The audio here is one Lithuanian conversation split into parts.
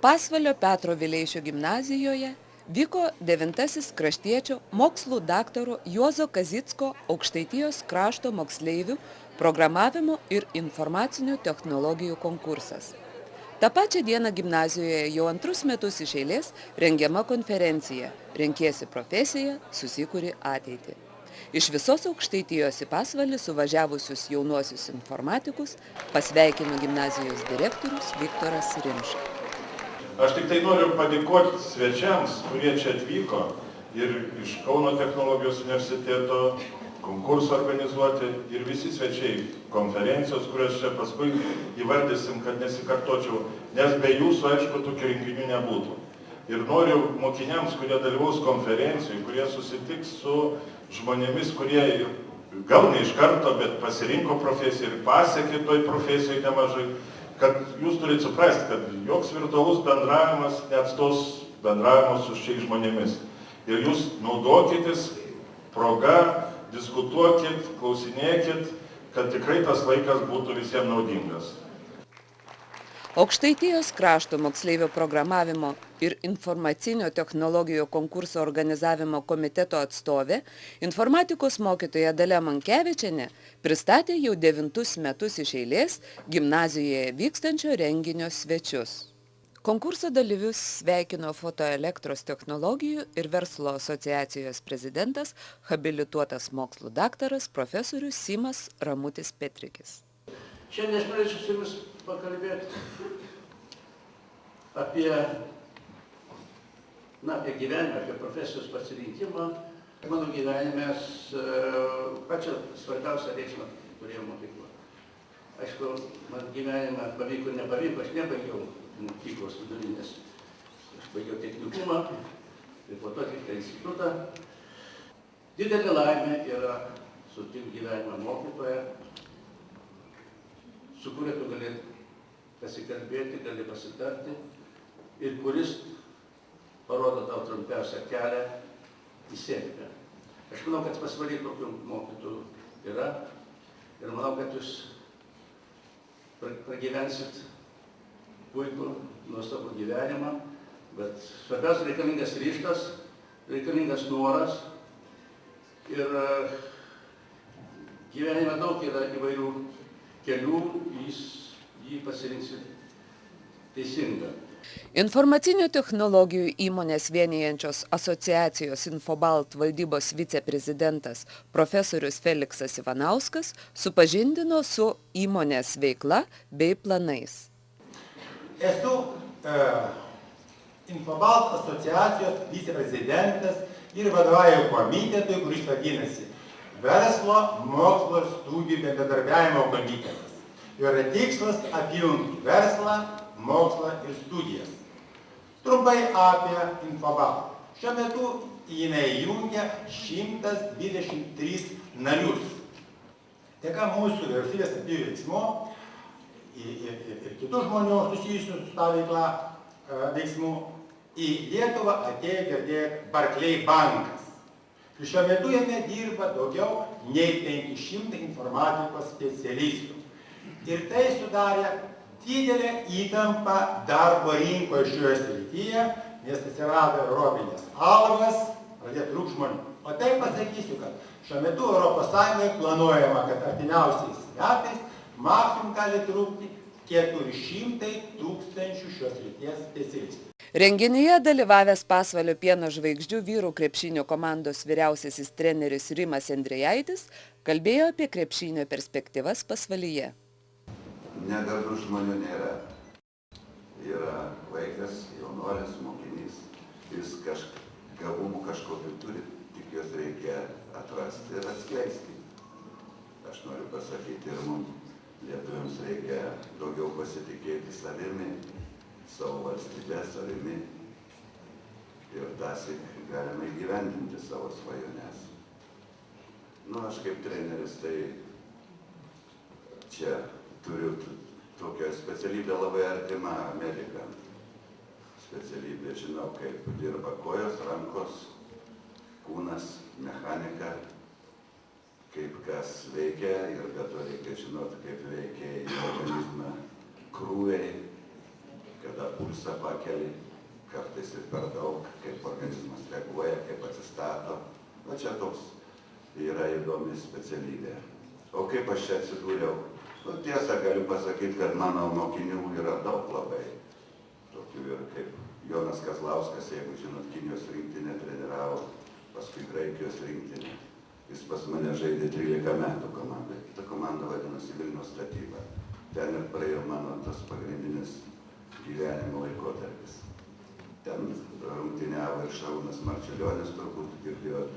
Pasvalio Petro Vileišio gimnazijoje vyko 9. kraštiečio mokslų daktaro Juozo Kazicko Aukštaitijos krašto moksleivių programavimo ir informacinių technologijų konkursas. Ta pačią dieną gimnazijoje jau 2 metus iš eilės rengiama konferencija "Renkiesi profesiją, susikuri ateitį". Iš visos Aukštaitijos į Pasvalį suvažiavusius jaunuosius informatikus pasveikino gimnazijos direktorius Viktoras Rimša. Aš tik tai noriu padėkoti svečiams, kurie čia atvyko ir iš Kauno technologijos universiteto konkursą organizuoti ir visi svečiai konferencijos, kurias čia paskui įvardysim, kad nesikartočiau, nes be jūsų, aišku, tokių renginių nebūtų. Ir noriu mokiniams, kurie dalyvaus konferencijai, kurie susitiks su žmonėmis, kurie gal ne iš karto, bet pasirinko profesiją ir pasiekė toj profesijai nemažai, kad jūs turite suprasti, kad joks virtualus bendravimas neatstos bendravimo su šiais žmonėmis. Ir jūs naudokitės proga, diskutuokit, klausinėkit, kad tikrai tas laikas būtų visiems naudingas. Aukštaitijos krašto moksleivio programavimo ir informacinio technologijų konkurso organizavimo komiteto atstovė, informatikos mokytoja Dalia Mankevičienė pristatė jau 9 metus iš eilės gimnazijoje vykstančio renginio svečius. Konkurso dalyvius sveikino fotoelektros technologijų ir verslo asociacijos prezidentas, habilituotas mokslų daktaras profesorius Simas Ramutis Petrikis. Šiandien aš norėčiau su jumis pakalbėti apie gyvenimą, apie profesijos pasirinkimą. Mano gyvenime pačią svarbiausią reikšmę turėjau mokyklą. Aišku, man gyvenime pavyko ir nepavyko, aš nebaigiau mokyklos vidurinės. Aš baigiau technikumą ir po to tik institutą. Didelė laimė yra sutikti gyvenimą mokytoją, su kuria tu gali pasikalbėti, gali pasitarti ir kuris parodo tau trumpiausią kelią į sėkmę. Aš manau, kad Pasvaly tokių mokytojų yra ir manau, kad jūs pragyvensit puikų, nuostabų gyvenimą, bet svarbiausia reikalingas ryžtas, reikalingas noras ir gyvenime daug yra įvairių kelių, jį pasirinksit teisingą. Informacinių technologijų įmonės vienijančios asociacijos Infobalt valdybos viceprezidentas profesorius Feliksas Ivanauskas supažindino su įmonės veikla bei planais. Esu Infobalt asociacijos viceprezidentas ir vadovauju komitetui, kuris vadinasi Verslo, mokslo ir studijų bendradarbiavimo komitetas. Jo yra tikslas apjungti verslą, mokslą ir studijas. Trumpai apie Infobalt. Šiuo metu jinai jungia 123 narius. Dėka mūsų vyriausybės aktyvių veiksmų ir kitų žmonių susijusių su tą veiklą veiksmų į Lietuvą atėjo girdėti Barclays bankas. Ir šiuo metu jame dirba daugiau nei 500 informatikos specialistų. Ir tai sudarė didelę įtampą darbo rinkoje šioje srityje, nes atsirado europinės algos, pradėjo trūkti žmonių. O tai pasakysiu, kad šiuo metu ES planuojama, kad artimiausiais metais maksimum gali trūkti 400 000 šios srities specialistų. Renginyje dalyvavęs Pasvalio pieno žvaigždžių vyrų krepšinio komandos vyriausiasis treneris Rimas Endrijaitis kalbėjo apie krepšinio perspektyvas Pasvalyje. Negarbų žmonių nėra. Yra vaikas, jaunuolis, mokinys. Jis gabumų kažkokių turi, tik juos reikia atrasti ir atskleisti. Aš noriu pasakyti ir mums, lietuviams, reikia daugiau pasitikėti savimi, savo valstybę, savimi. Ir tąsyk galime įgyvendinti savo svajones. Aš kaip treneris, tai čia turiu tokią specialybę labai artimą medikam. Specialybė, žinau, kaip dirba kojos, rankos, kūnas, mechanika, kaip kas veikia ir be to reikia žinoti, kaip veikia į organizmą krūviai, kada pulsą pakeli, kartais ir per daug, kaip organizmas reaguoja, kaip atsistato. Va čia toks yra įdomi specialybė. O kaip aš čia atsidūriau? Nu, tiesą galiu pasakyti, kad mano mokinių yra daug labai. Tokių ir kaip Jonas Kazlauskas, jeigu žinot, Kinijos rinktinę treniravo, paskui Graikijos rinktinę. Jis pas mane žaidė 13 metų komandai. Ta komanda vadinosi Vilniaus Statyba. Ten ir praėjo mano tas pagrindinis gyvenimo laikotarpis. Ten rungtyniavo ir Šarūnas Marčiulionis, turbūt girdėjot,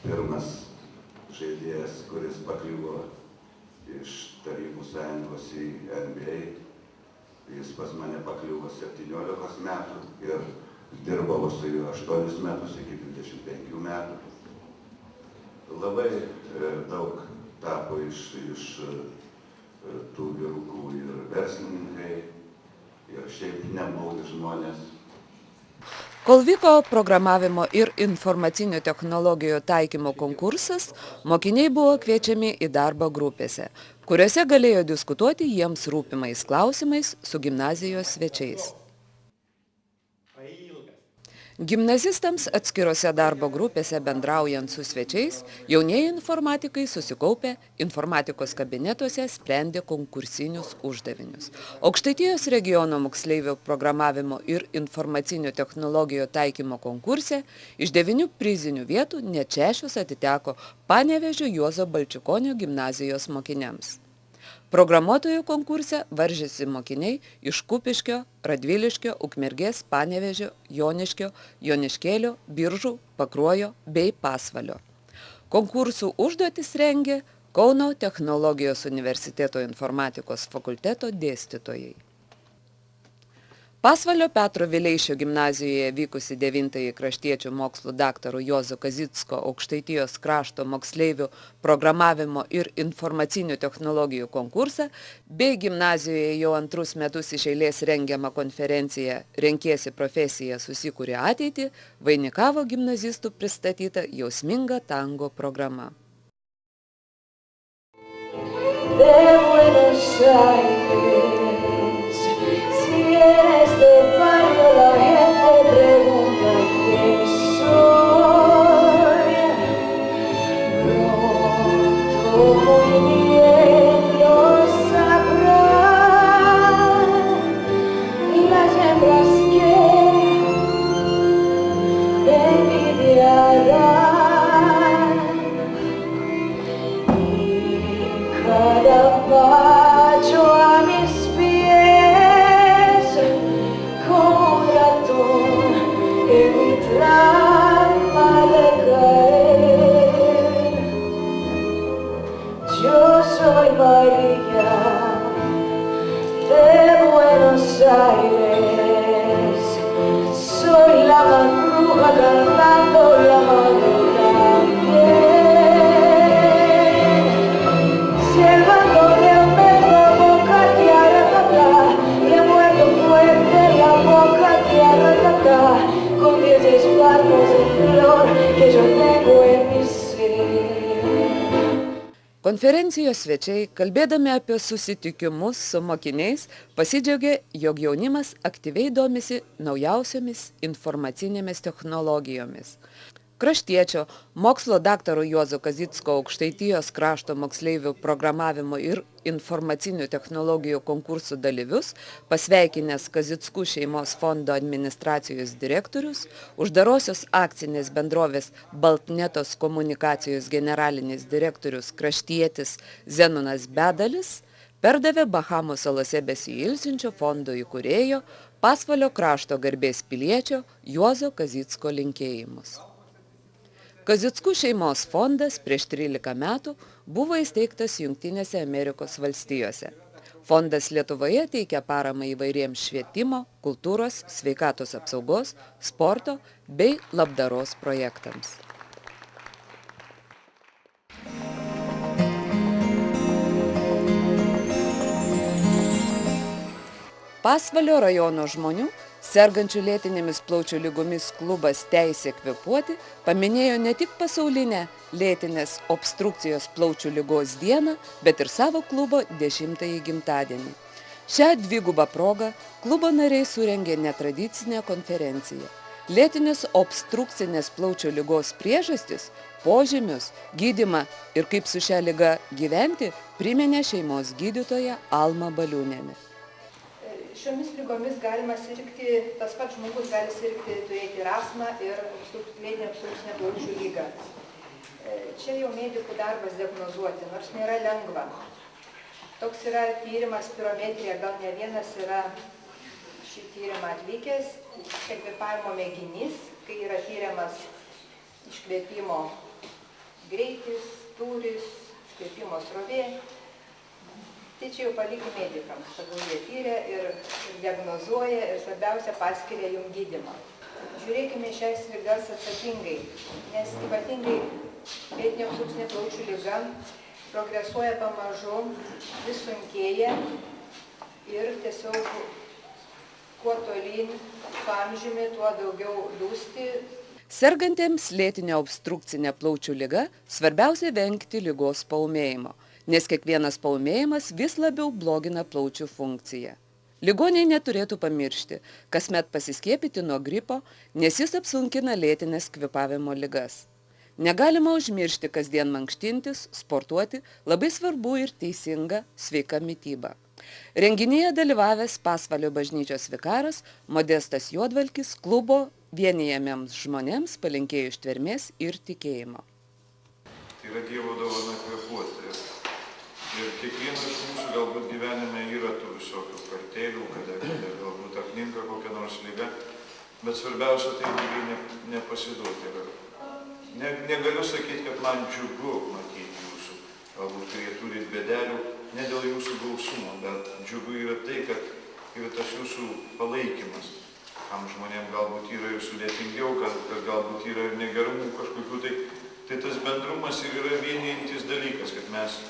pirmas žaidėjas, kuris pakliuvo iš Tarybų Sąjungos į NBA. Jis pas mane pakliuvo 17 metų ir dirbavo su juo 8 metus iki 25 metų. Labai daug tapo iš tų vyrukų ir verslininkai, ir šiaip neblogi žmonės. Kol vyko programavimo ir informacinių technologijų taikymo konkursas, mokiniai buvo kviečiami į darbą grupėse, kuriuose galėjo diskutuoti jiems rūpimais klausimais su gimnazijos svečiais. Gimnazistams atskirose darbo grupėse bendraujant su svečiais, jaunieji informatikai susikaupę informatikos kabinetuose sprendė konkursinius uždavinius. Aukštaitijos regiono moksleivių programavimo ir informacinių technologijų taikymo konkurse iš 9 prizinių vietų net 6 atiteko Panevėžio Juozo Balčikonio gimnazijos mokiniams. Programuotojų konkurse varžėsi mokiniai iš Kupiškio, Radviliškio, Ukmergės, Panevėžio, Joniškio, Joniškėlio, Biržų, Pakruojo bei Pasvalio. Konkursų užduotis rengė Kauno technologijos universiteto informatikos fakulteto dėstytojai. Pasvalio Petro Vileišio gimnazijoje vykusi 9-ąjį kraštiečių mokslų daktaro Juozo Kazicko Aukštaitijos krašto moksleivių programavimo ir informacinių technologijų konkursą bei gimnazijoje jau 2 metus iš eilės rengiamą konferenciją Renkiesi profesiją, susikuri ateitį, vainikavo gimnazistų pristatyta jausminga tango programa. Eres de barrio, la gente pregunta quién soy. Pronto muy bien lo sabrán, y las hembras que me envidiarán, y cada pacho a mis pies en mi trampa de caer. Yo soy María de Buenos Aires, soy la más bruja cantando la madrugada. Silbando de un metro a boca tierra tata, y he muerto fuerte la boca tierra tata, con 10 espasmos de flor que yo tengo en mi ser. Konferencijos svečiai, kalbėdami apie susitikimus su mokiniais, pasidžiaugė, jog jaunimas aktyviai domisi naujausiomis informacinėmis technologijomis. Kraštiečio mokslo daktaro Juozo Kazicko Aukštaitijos krašto moksleivių programavimo ir informacinių technologijų konkursų dalyvius pasveikinęs Kazickų šeimos fondo administracijos direktorius, uždarosios akcinės bendrovės Baltnetos komunikacijos generalinis direktorius kraštietis Zenonas Bedalis, perdavė Bahamų salose besiilsinčio fondo įkūrėjo Pasvalio krašto garbės piliečio Juozo Kazicko linkėjimus. Kazickų šeimos fondas prieš 13 metų buvo įsteigtas Jungtinėse Amerikos valstijose. Fondas Lietuvoje teikia paramą įvairiems švietimo, kultūros, sveikatos apsaugos, sporto bei labdaros projektams. Pasvalio rajono žmonių, sergančių lėtinėmis plaučių ligomis klubas Teisė kvėpuoti, paminėjo ne tik pasaulinę lėtinės obstrukcijos plaučių ligos dieną, bet ir savo klubo 10-ąjį gimtadienį. Šią dvigubą progą klubo nariai surengė netradicinę konferenciją. Lėtinės obstrukcinės plaučių ligos priežastis, požymius, gydymą ir kaip su šia liga gyventi priminė šeimos gydytoja Alma Baliūnienė. Šiomis ligomis galima sirgti, tas pats žmogus gali sirgti, turėti ir astmą ir lėtinę obstrukcinę plaučių lygą. Čia jau medikų darbas diagnozuoti, nors nėra lengva. Toks yra tyrimas spirometrija, gal ne vienas yra šį tyrimą atlikęs, kvėpavimo mėginys, kai yra tyriamas iškvėpimo greitis, tūris, iškvėpimo srovė. Tai čia jau palikti medikams, tegul jie tyria ir diagnozuoja ir svarbiausia paskiria jum gydymą. Žiūrėkime šias ligas atsakingai, nes ypatingai lėtinė obstrukcinė plaučių liga progresuoja pamažu, vis sunkėja ir tiesiog kuo tolyn su amžiumi, tuo daugiau dūsti. Sergantiems lėtinė obstrukcinė plaučių liga svarbiausia vengti ligos paūmėjimo, nes kiekvienas paūmėjimas vis labiau blogina plaučių funkciją. Ligoniai neturėtų pamiršti, kasmet pasiskiepyti nuo gripo, nes jis apsunkina lėtinės kvėpavimo ligas. Negalima užmiršti kasdien mankštintis, sportuoti, labai svarbu ir teisinga, sveika mityba. Renginyje dalyvavęs Pasvalio bažnyčios vikaras Modestas Juodvalkis klubo vienijamiems žmonėms palinkėjo ištvermės ir tikėjimo. Tai yra Dievo dovana kvėpuoti. Ir kiekvienas iš mūsų galbūt gyvenime yra tų visokių kartėlių, kada galbūt apninka kokia nors liga, bet svarbiausia tai nepasiduoti. Negaliu sakyti, kad man džiugu matyti jūsų, galbūt kurie turit bėdelių, ne dėl jūsų gausumo, bet džiugu yra tai, kad yra tas jūsų palaikymas. Kam žmonėm galbūt yra ir sudėtingiau, kad galbūt yra ir negerumų kažkokių, tai tas bendrumas ir yra vienijantis dalykas, kad mes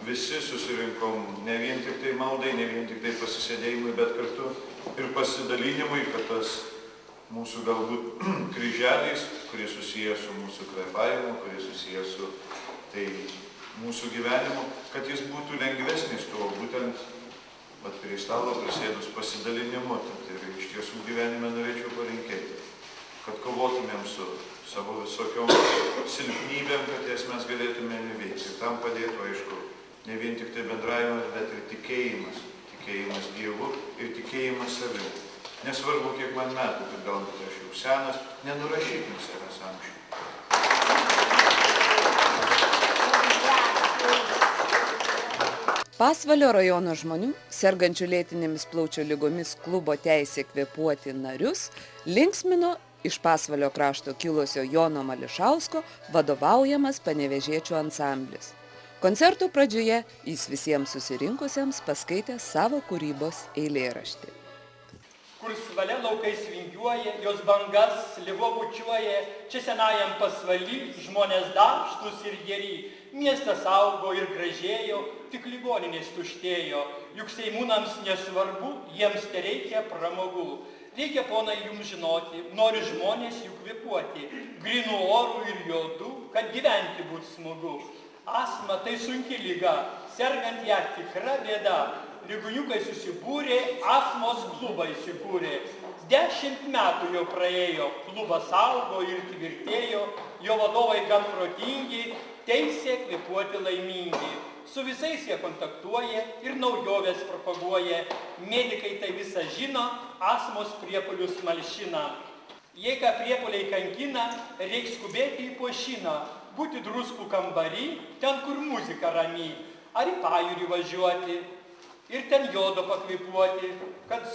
visi susirinkom ne vien tik tai maldai, ne vien tik tai pasisėdėjimui, bet kartu ir pasidalinimui, kad tas mūsų galbūt kryželiais, kurie susiję su mūsų kvėpavimu, kurie susiję su mūsų gyvenimu, kad jis būtų lengvesnis tuo, būtent prie stalo prisėdus pasidalinimu. Ir iš tiesų gyvenime norėčiau palinkėti, kad kovotumėm su savo visokiom silpnybėm, kad jas mes galėtumėm įveikti. Ir tam padėtų, aišku, ne vien tik tai bendravimas, bet ir tikėjimas. Tikėjimas Dievu ir tikėjimas savim. Nesvarbu, kiek man metų, kad galbūt aš jau senas, nenurašykim savęs amžių. Pasvalio rajono žmonių, sergančių lėtinėmis plaučių ligomis klubo Teisė kvėpuoti narius, linksmino iš Pasvalio krašto kilusio Jono Mališausko vadovaujamas panevėžiečių ansamblis. Koncerto pradžioje jis visiems susirinkusiems paskaitė savo kūrybos eilėraštį. Kur svalia laukais vingiuoja, jos bangas slivo bučiuoja, čia senajam Pasvaly žmonės darbštus ir geri. Miestas augo ir gražėjo, tik ligoninės tuštėjo, juk seimūnams nesvarbu, jiems tereikia pramogų. Reikia, ponai, jums žinoti, nori žmonės jų kvėpuoti, grynų orų ir jodų, kad gyventi būt smagu. Astma tai sunki liga, sergant ją tikra bėda. Ligoniukai susibūrė, astmos klubą įsikūrė. 10 metų jau praėjo, klubas augo ir tvirtėjo, jo vadovai gan protingi, teisė kvėpuoti laimingi. Su visais jie kontaktuoja ir naujovės propaguoja. Medikai tai visą žino, astmos priepuolius malšina. Jei ką priepuoliai kankina, reiks skubėti į puošyną, būti druskų kambarį, ten kur muzika rami, ar į pajūrį važiuoti ir ten jodo pakvėpuoti, kad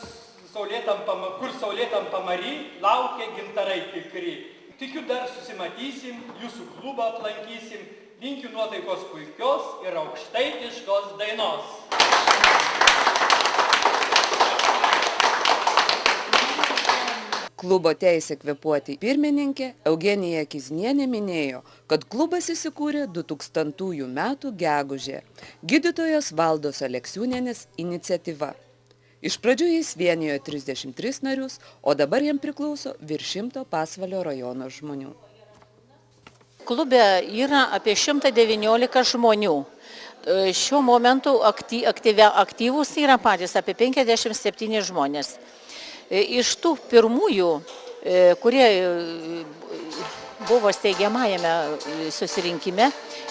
kur saulėtam pamary laukia gintarai tikri. Tikiu, dar susimatysim, jūsų klubą aplankysim, linkiu nuotaikos puikios ir aukštaitiškos dainos. Klubo Teisė kvėpuoti pirmininkė Eugenija Kiznienė minėjo, kad klubas įsikūrė 2000 metų gegužę, gydytojos Valdos Aleksiūnienės iniciatyva. Iš pradžių jis vienijo 33 narius, o dabar jam priklauso virš 100 Pasvalio rajono žmonių. Klube yra apie 119 žmonių. Šiuo momentu aktyvūs yra patys apie 57 žmonės. Iš tų pirmųjų, kurie buvo steigiamajame susirinkime,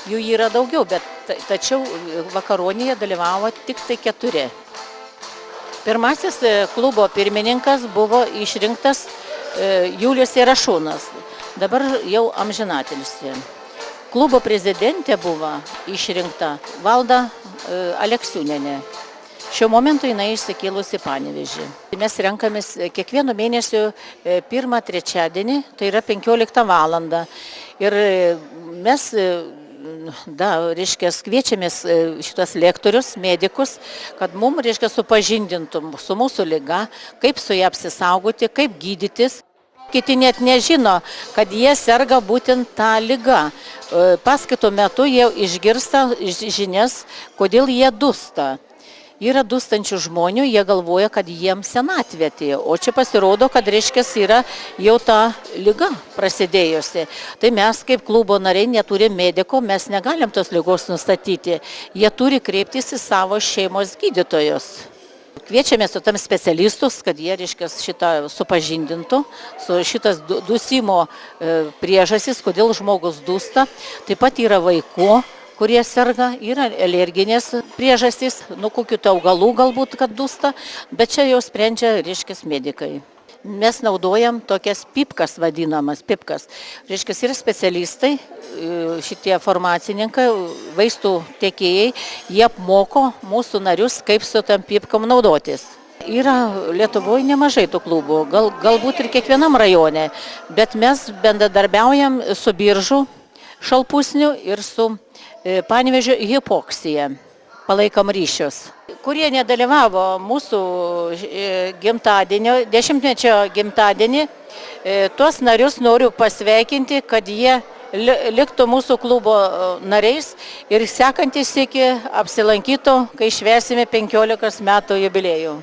jų yra daugiau, bet tačiau vakaronėje dalyvavo tik tai 4. Pirmasis klubo pirmininkas buvo išrinktas Julius Jarašūnas, dabar jau amžinatilsį. Klubo prezidentė buvo išrinkta Valda Aleksiūnienė. Šiuo momentu jinai išsikėlusi Panevėžį. Mes renkamės kiekvieno mėnesio 1 trečiadienį, tai yra 15 valandą. Ir mes kviečiamės šitos lektorius, medikus, kad mums supažindintum su mūsų liga, kaip su ją apsisaugoti, kaip gydytis. Kiti net nežino, kad jie serga būtent tą ligą. Paskaitų metu jie išgirsta žinias, kodėl jie dusta. Yra dustančių žmonių, jie galvoja, kad jiems senatvė atėjo, o čia pasirodo, kad yra jau ta liga prasidėjusi. Tai mes kaip klubo nariai neturim mediko, mes negalim tos ligos nustatyti. Jie turi kreiptis į savo šeimos gydytojus. Kviečiame su tam specialistus, kad jie šitą supažindintų, su šitas dusimo priežastis, kodėl žmogus dusta. Taip pat yra vaikų, kurie serga, yra alerginės priežastys, nuo kokių augalų galbūt, kad dusta, bet čia jau sprendžia, medikai. Mes naudojam tokias pipkas vadinamas, pipkas. Yra specialistai, šitie farmacininkai, vaistų tiekėjai, jie apmoko mūsų narius, kaip su tam pipkam naudotis. Yra Lietuvoje nemažai tų klubų, galbūt ir kiekvienam rajone, bet mes bendradarbiaujam su Biržų Šalpusniu ir su Panevėžio Hipoksija. Palaikom ryšius. Kurie nedalyvavo mūsų gimtadienio, 10-mečio gimtadienį, tuos narius noriu pasveikinti, kad jie liktų mūsų klubo nariais ir sekantis iki apsilankytų, kai švęsime 15 metų jubiliejų.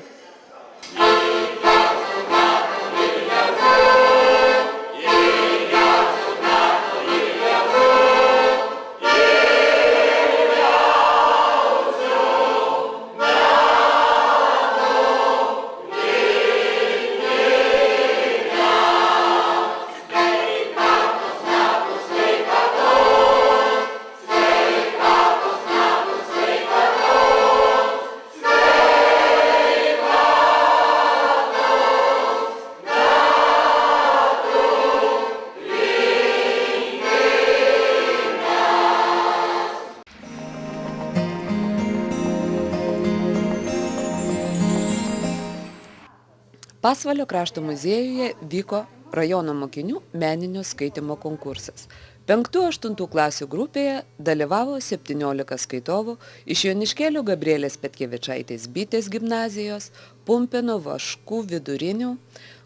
Pasvalio krašto muziejuje vyko rajono mokinių meninio skaitymo konkursas. 5-8 klasių grupėje dalyvavo 17 skaitovų iš Joniškėlių Gabrielės Petkevičaitės Bitės gimnazijos, Pumpėnų, Vaškų vidurinių,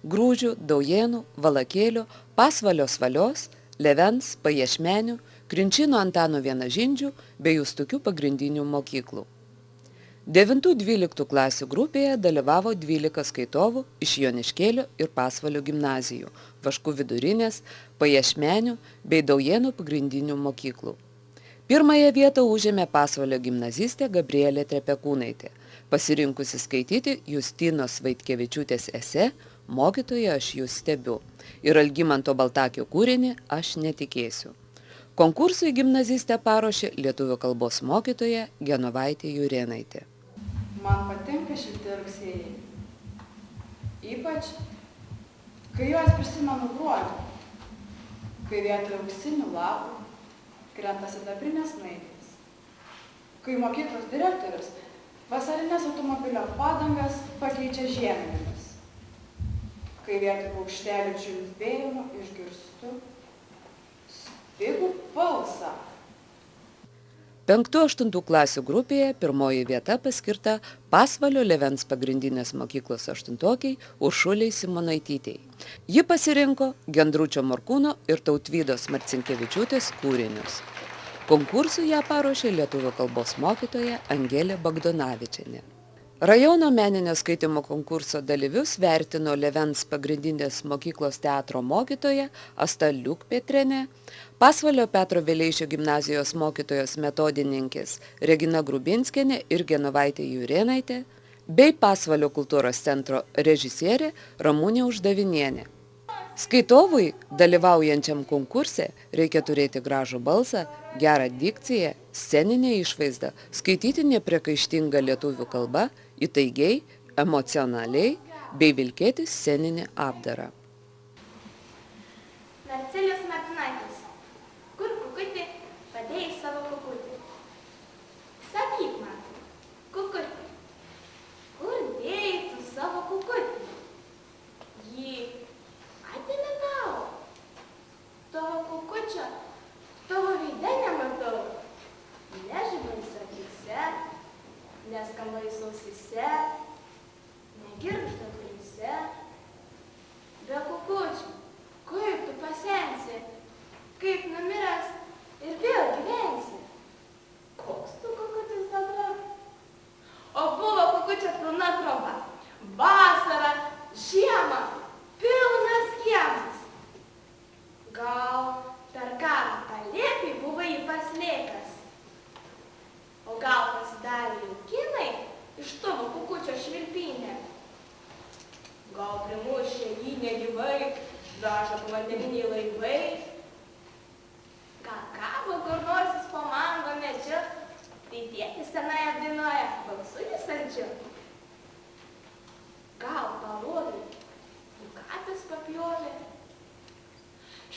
Grūdžių, Daujėnų, Valakėlių, Pasvalio Svalios, Levens, Paješmenių, Krinčino Antano Vienažindžių bei Justukių pagrindinių mokyklų. 9-12 klasių grupėje dalyvavo 12 skaitovų iš Joniškėlių ir Pasvalio gimnazijų, Vaškų vidurinės, Paješmenių bei Daujėnų pagrindinių mokyklų. Pirmąją vietą užėmė Pasvalio gimnazistė Gabrielė Trepekūnaitė, pasirinkusi skaityti Justinos Vaitkevičiūtės esė "Mokytoja, aš jūs stebiu" ir Algimanto Baltakio kūrinį "Aš netikėsiu". Konkursui gimnazistę paruošė lietuvių kalbos mokytoja Genovaitė Jurėnaitė. Man patinka šilti rugsėjai. Ypač, kai juos prisimenu gruodį, kai vietoj auksinių lapų krenta sidabrinės snaigės, kai mokyklos direktorius vasarinės automobilio padangas pakeičia žieminėmis, kai vietoj paukštelių čiulbėjimų išgirstu spigų balsą. 5-8 klasių grupėje pirmoji vieta paskirta Pasvalio Levens pagrindinės mokyklos 8-okiai Uršuliai Simonaitytei. Ji pasirinko Gendručio Morkūno ir Tautvydos Marcinkevičiūtės kūrinius. Konkursui ją paruošė lietuvių kalbos mokytoja Angelė Bagdonavičienė. Rajono meninio skaitimo konkurso dalyvius vertino Levens pagrindinės mokyklos teatro mokytoja Asta Liukpetrenė, Pasvalio Petro Vileišio gimnazijos mokytojos metodininkės Regina Grubinskienė ir Genovaitė Jurėnaitė, bei Pasvalio kultūros centro režisierė Ramunė Uždavinienė. Skaitovui, dalyvaujančiam konkurse, reikia turėti gražų balsą, gerą dikciją, sceninę išvaizdą, skaityti nepriekaištingą lietuvių kalbą, įtaigiai, emocionaliai, bei vilkėti sceninį apdarą. Marcelijus Martinaitis, kur kukutį padėjai savo kukutį? Sakyk man, kukutį, kur dėjai tu savo kukutį? Jį atėmė tau. Tavo kukučio, tavo veide nematau. Nežibais akyse, neskambais ausyse, negirgžda duryse. Be kukučių, kaip tu pasensi, kaip numiręs ir vėl gyvensi. Koks tu kukutis dabar? O buvo kukučio pilna troba. Vasara, žiemą, pilnas kiemas. Gal per karą palėpį buvai paslėpęs? O gal pasidarė jaukinai iš tavo kukučio švilpynę? Gal primušė jį negyvai, dažo povandeniniai laivai? Gal kabo kur norsis po mango medžiu, tai tėtis tenai apdainuoja, balsu jis saldžiu? Gal parodai, katės papjovė?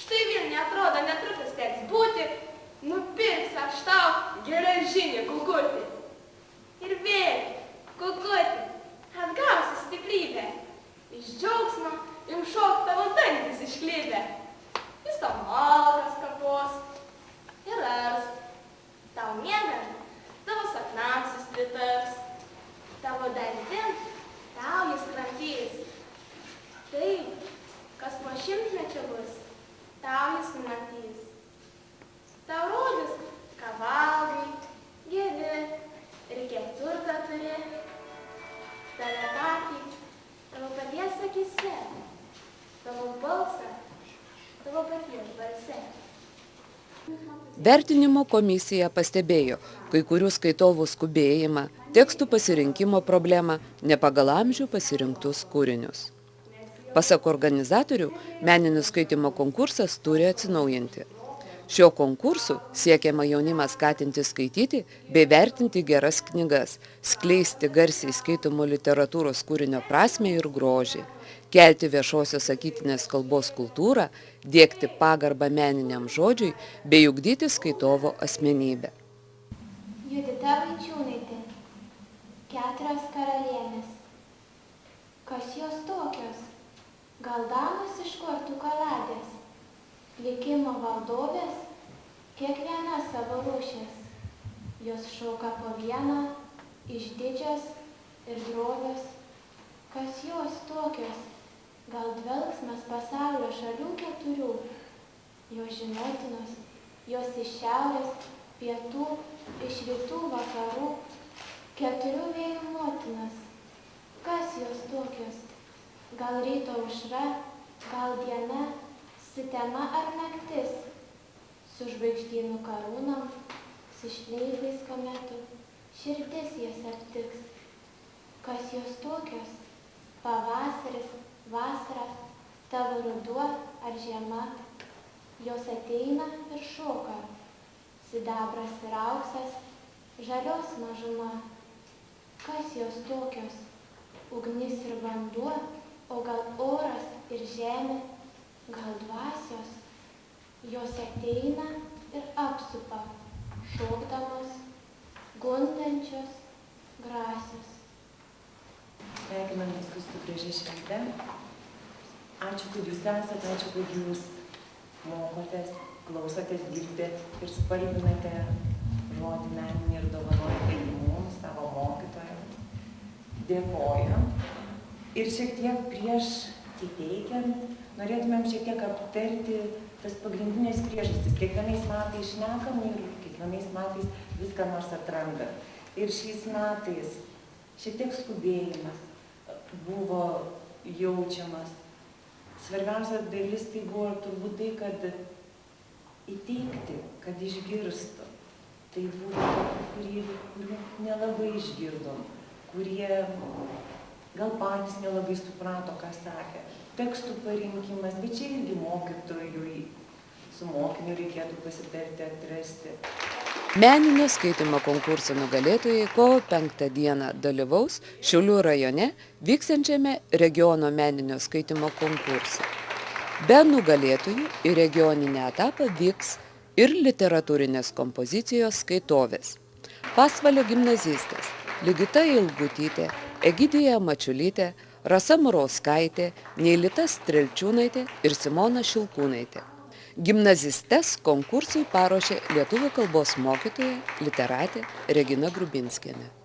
Štai Vilniuje atrodo netrukus teks būti, nupirks aš tau geležinį kukutį. Ir vėl, kukutį, atgausi stiprybę. Iš džiaugsmo im šok tavo dantis išklibę. Jis tau malkas kapos ir ars. Tau miegant, tavo sapnams jis pritars. Tavo dantim tau jis kramtys. Taip, kas po šimtmečio bus, tau jis numatys. Tau rodys, ką valgai, geri ir kiek turtą turi. Tave patį, tavo paties akise, tavo balsą, tavo paties balse. Vertinimo komisija pastebėjo kai kurių skaitovų skubėjimą, tekstų pasirinkimo problemą, ne pagal amžių pasirinktus kūrinius. Pasak organizatorių, meninis skaitimo konkursas turi atsinaujinti. Šio konkursu siekiama jaunimą skatinti skaityti bei vertinti geras knygas, skleisti garsiai skaitomų literatūros kūrinio prasmę ir grožį, kelti viešosios sakytinės kalbos kultūrą, diegti pagarbą meniniam žodžiui bei ugdyti skaitovo asmenybę. Judita Vaičiūnaitė, 4 karalienės. Kas jos tokios? Gal damos iš kortų kaladės? Likimo valdovės, kiekviena savo rūšės. Jos šauka po vieną, išdidžios ir drovios. Kas jos tokios? Gal dvelgsmas pasaulio šalių 4. Jos žinotinos, jos iš šiaurės, pietų, iš rytų, vakarų. 4 vėjų motinos. Kas jos tokios? Gal ryto aušra, gal diena, sutema ar naktis, su žvaigždynų karūnom, su šleivais kometų, širdis jas aptiks. Kas jos tokios? Pavasaris, vasara, tavo ruduo ar žiema, jos ateina ir šoka, sidabras ir auksas, žalios mažuma. Kas jos tokios? Ugnis ir vanduo, o gal oras ir žemė, gal dvasios, jos ateina ir apsupa, šokdamos, gundančios, grasios. Sveikinam visus su gražia švente. Ačiū, kad jūs esate, ačiū, kad jūs mokotės, klausotės, girdite ir spalvinate žodį meninį ir dovanojate į mums, savo mokytojams. Dėkoju. Ir šiek tiek prieš įteikiant, norėtumėm šiek tiek aptarti tas pagrindinės priežastis. Kiekvienais metais šnekam ir kiekvienais metais viską nors atranda. Ir šiais metais šiek tiek skubėjimas buvo jaučiamas. Svarbiausia dalis tai buvo turbūt tai, kad įteikti, kad išgirstų. Tai buvo tokių, kurių nelabai išgirdom, kurie gal patys nelabai suprato, ką sakė. Tekstų parinkimas, bet čia irgi mokytojui, su mokiniu reikėtų pasitarti, atrasti. Meninio skaitimo konkurso nugalėtojai kovo 5 dieną dalyvaus Šiaulių rajone vyksiančiame regiono meninio skaitimo konkurse. Be nugalėtojų į regioninį etapą vyks ir literatūrinės kompozicijos skaitovės. Pasvalio gimnazistės Ligita Ilgutytė, Egidija Mačiulytė, Rasa Murauskaitė, Neilita Strelčiūnaitė ir Simona Šilkūnaitė. Gimnazistes konkursui paruošė lietuvių kalbos mokytoja, literatė Regina Grubinskienė.